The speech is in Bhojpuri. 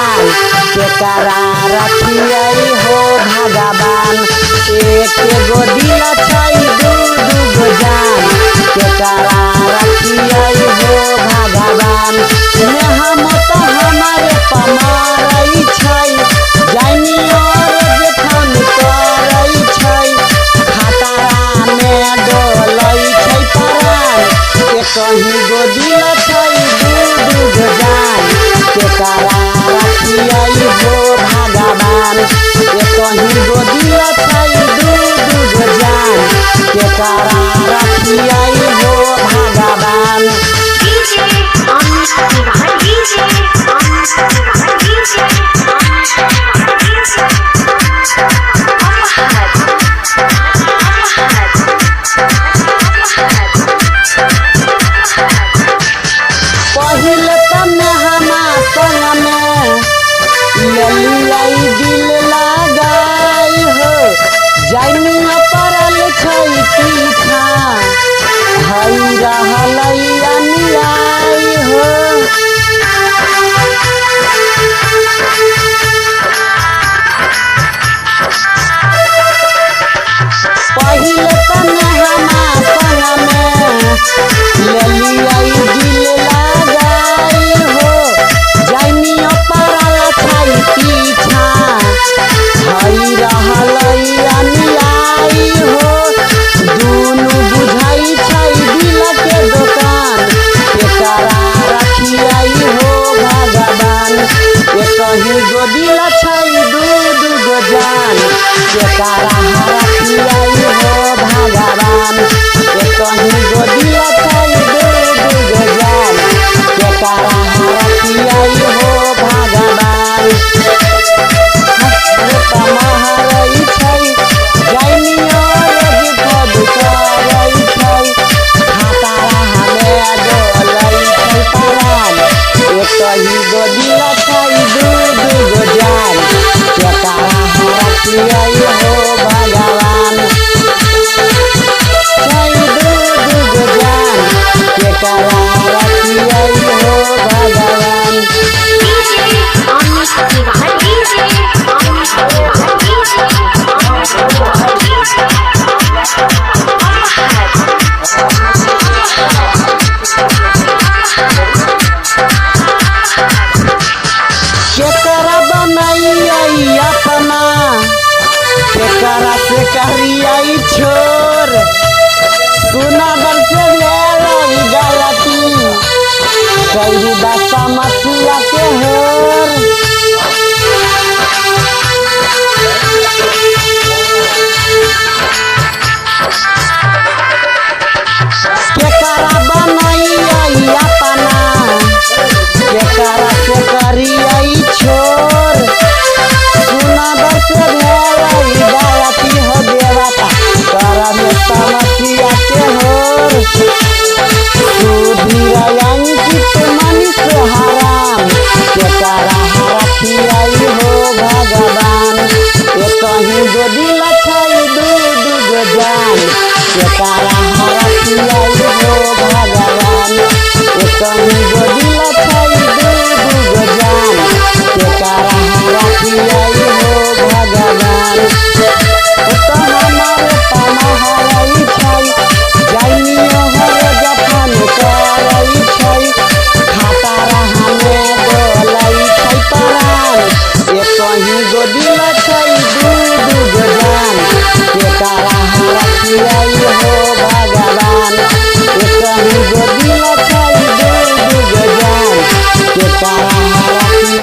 केकरा रखियई हो भगवान एक गो दिल छै दू गो जान केकरा रखियई हो भगवान हम तो हमारे पमारई छै जानी और जेठन करई छै खतरा में डोलई छै प्राण कहीं गो दिल छै दू गो जान केकरा रखियई हो भगवान कहीं गो दिल छै दू गो जान केकरा रखियई हो भगवान पहिले तने हमार संग में ललियाई दिल लगाई हो जानी पड़ल छै पीछा हई रहलई अनियाई हो पहिले तने हमार संग में ललियाई दिल लगाई हो जानी पड़ल छै पीछा हई रहलई अनियाई हो दुनु बुझाई छै दिल के दुकान केकरा रखियई हो भगवान कहीं गो दिल छै दू गो जान केकरा रखियई हो भगवान कहीं गो दिल छै दू गो जान केकरा रखियई हो भगवान पमारई छै जानी और जेठन करई छै खतरा में डोलई छै प्राण कहीं गो दिल छै दू गो जान केकरा रखियई हो भगवान छै दू गो जान केकरा रखियई हो भगवान केकरा बनैयई अपना केकरा से करियई छोर सुना बल से ले गलती कही